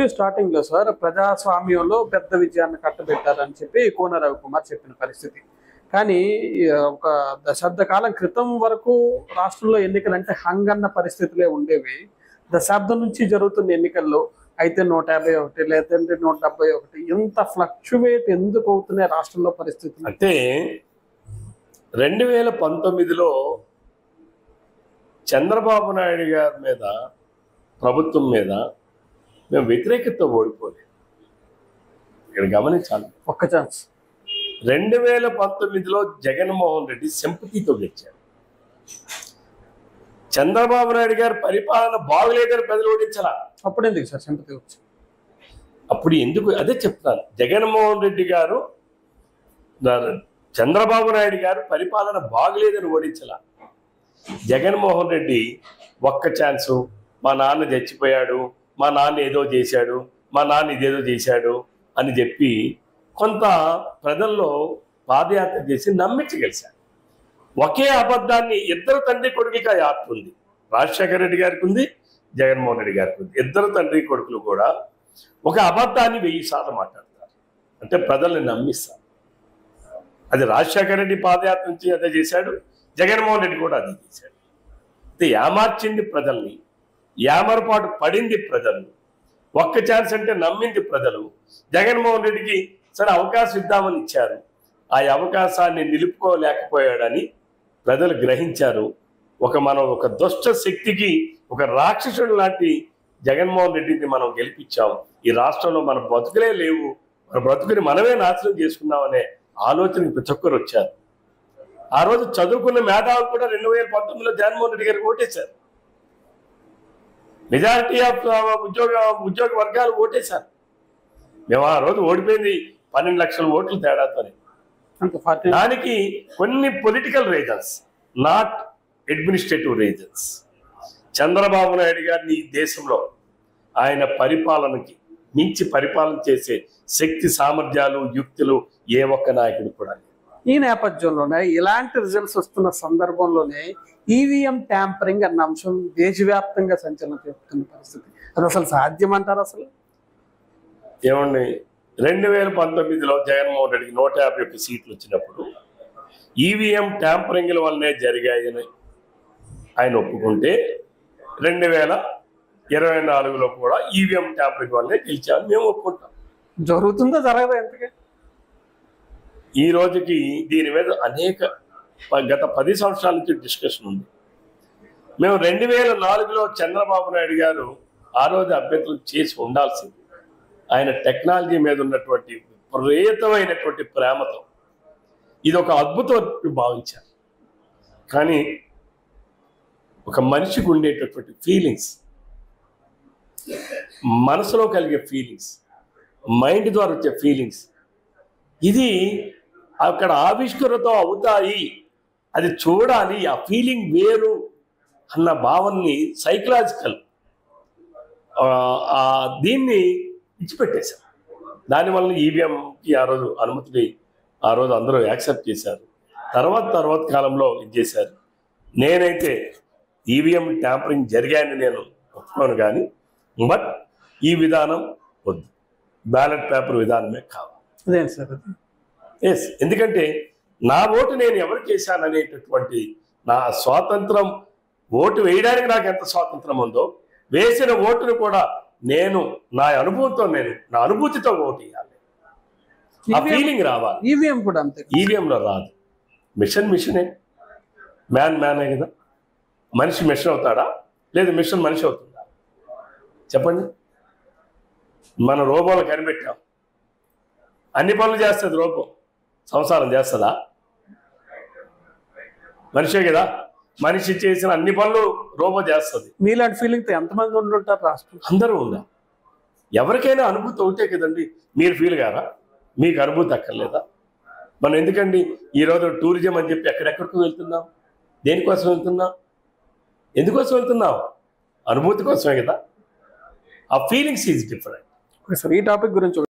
Interview starting లో sir ప్రజాస్వామ్యంలో పెద్ద విజయాన్ని కట్టబెట్టారని చెప్పి కోన రవికుమార్ చెప్పిన పరిస్థితి. కానీ ఒక దశాబ్ద కాలం క్రితం వరకు రాష్ట్రంలో ఎన్నికలు అంటే హంగన్న పరిస్థితులే ఉండేవి. దశాబ్దం నుంచి జరుగుతున్న ఎన్నికల్లో అయితే 151 లేదంటే 171 ఇంత ఫ్లక్చువేట్ ఎందుకు అవుతున్నాయి రాష్ట్రంలో పరిస్థితులు? అంటే 2019లో చంద్రబాబు నాయుడు గారి మీద, ప్రభుత్వం మీద మేము వ్యతిరేకత ఓడిపోలేదు. ఇక్కడ గమనించాలి. ఒక్క ఛాన్స్. 2019లో జగన్మోహన్ రెడ్డి సింపతితో గెలిచారు. చంద్రబాబు నాయుడు గారి పరిపాలన బాగులేదని ప్రజలు ఓడించాల. అప్పుడు ఎందుకు సార్ సింపతి వచ్చి? అప్పుడు ఎందుకు అదే చెప్తాను. జగన్మోహన్ రెడ్డి గారు, చంద్రబాబు నాయుడు గారు పరిపాలన బాగులేదని ఓడించాల. జగన్మోహన్ రెడ్డి ఒక్క ఛాన్సు, మా నాన్న చచ్చిపోయాడు, మా నాన్న ఏదో చేశాడు, మా నాన్న ఇదేదో చేశాడు అని చెప్పి కొంత ప్రజల్లో పాదయాత్ర చేసి నమ్మించగలిశారు. ఒకే అబద్ధాన్ని ఇద్దరు తండ్రి కొడుకులకి ఆ యాత్ర ఉంది. రాజశేఖర రెడ్డి గారికి ఉంది, జగన్మోహన్ రెడ్డి గారికి ఉంది. ఇద్దరు తండ్రి కొడుకులు కూడా ఒక అబద్ధాన్ని 1000 సార్లు మాట్లాడతారు. అంటే ప్రజల్ని నమ్మిస్తారు. అది రాజశేఖర రెడ్డి పాదయాత్ర నుంచి అదే చేశాడు, జగన్మోహన్ రెడ్డి కూడా అదే చేశాడు. అంటే యామార్చింది ప్రజల్ని, యామరపాటు పడింది ప్రజలు. ఒక్క ఛాన్స్ అంటే నమ్మింది ప్రజలు. జగన్మోహన్ రెడ్డికి సరే అవకాశం ఇద్దామని ఇచ్చారు. ఆ అవకాశాన్ని నిలుపుకోలేకపోయాడని ప్రజలు గ్రహించారు. మనం ఒక దుష్ట శక్తికి, ఒక రాక్షసుడు లాంటి జగన్మోహన్ రెడ్డిని మనం గెలిపించాం. ఈ రాష్ట్రంలో మన బ్రతుకులే లేవు, మన బ్రతుకుని మనమే నాశనం చేసుకున్నామనే ఆలోచనకి ప్రతి ఒక్కరు వచ్చారు. ఆ రోజు చదువుకున్న మేధావులు కూడా 2019లో జగన్మోహన్ రెడ్డి గారికి ఓటేశారు. మెజారిటీ ఆఫ్ ఉద్యోగ వర్గాలు ఓటేశారు. మేము ఆ రోజు ఓడిపోయింది 12 లక్షల ఓట్లు తేడాతోనే. దానికి కొన్ని political reasons, not administrative reasons. Chandrababu Naidu గారిని ఈ దేశంలో ఆయన పరిపాలనకి మించి పరిపాలన చేసే శక్తి, సామర్థ్యాలు, యుక్తులు ఏ ఒక్క నాయకుడు కూడా లేదు. ఈ నేపథ్యంలోనే ఇలాంటి రిజల్ట్స్ వస్తున్న సందర్భంలోనే ఈవీఎం ట్యాంపరింగ్ అన్న అంశం దేశవ్యాప్తంగా సంచలనం చెప్తున్న పరిస్థితి. అది అసలు సాధ్యమంటారు? అసలు ఏమండి, 2019లో జగన్మోహన్ రెడ్డికి 151 సీట్లు వచ్చినప్పుడు ఈవీఎం ట్యాంపరింగ్ల వల్లనే జరిగాయని ఆయన ఒప్పుకుంటే, 2024లో కూడా ఈవీఎం ట్యాంపరింగ్ వల్లనే గెలిచామని మేము ఒప్పుకుంటాం. జరుగుతుందో జరగదా? ఎంతగా ఈ రోజుకి దీని మీద గత 10 సంవత్సరాల నుంచి డిస్కషన్ ఉంది. మేము 2004లో చంద్రబాబు నాయుడు గారు ఆ రోజు అభ్యర్థులు చేసి ఉండాల్సింది. ఆయన టెక్నాలజీ మీద ఉన్నటువంటి విపరీతమైనటువంటి ప్రేమతో ఇది ఒక అద్భుతం భావించారు. కానీ ఒక మనిషికి ఉండేటటువంటి ఫీలింగ్స్, మనసులో కలిగే ఫీలింగ్స్, మైండ్ ద్వారా వచ్చే ఫీలింగ్స్, ఇది అక్కడ ఆవిష్కరణతో అవుతాయి, అది చూడాలి, ఆ ఫీలింగ్ వేరు అన్న భావనని, సైకలాజికల్ దీన్ని ఇచ్చిపెట్టేశారు. దానివల్ల ఈవీఎంకి ఆ రోజు అనుమతిని ఆ రోజు అందరూ యాక్సెప్ట్ చేశారు. తర్వాత కాలంలో ఇది చేశారు. నేనైతే ఈవీఎం ట్యాంపరింగ్ జరిగాయని నేను ఒప్పుకోను, కానీ బట్ ఈ విధానం వద్దు, బ్యాలెట్ పేపర్ విధానమే కావాలి. అదేంటి సార్ అది? ఎస్, ఎందుకంటే నా ఓటు నేను ఎవరికి వేశాననేటటువంటి నా స్వాతంత్రం, ఓటు వేయడానికి నాకు ఎంత స్వాతంత్రం ఉందో, వేసిన ఓటును కూడా నేను నా అనుభూతితో ఓటు వేయాలి. ఆ ఫీలింగ్ రావాలి. ఈవీఎం కూడా అంతే. ఈవీఎంలో రాదు. మిషనే, మ్యానే కదా. మనిషి మిషన్ అవుతాడా, లేదు మిషన్ మనిషి అవుతుందా? చెప్పండి. మన రోబోలు కనిపెట్టాం, అన్ని పనులు చేస్తుంది రోబో. సంసారం చేస్తుందా? మనిషే కదా. మనిషి చేసిన అన్ని పనులు రోబో చేస్తుంది. మీలాంటి ఫీలింగ్తో ఎంతమంది ఉంటుంటారు రాష్ట్రం? అందరూ ఉందా? ఎవరికైనా అనుభూతి ఒకటే కదండి. మీరు ఫీల్ కారా? మీకు అనుభూతి అక్కర్లేదా? మనం ఎందుకండి ఈరోజు టూరిజం అని చెప్పి ఎక్కడెక్కడికి వెళ్తున్నాం? దేనికోసం వెళ్తున్నాం? ఎందుకోసం వెళ్తున్నాం? అనుభూతి కోసమే కదా. ఆ ఫీలింగ్స్ ఈజ్ డిఫరెంట్. ఈ టాపిక్ గురించి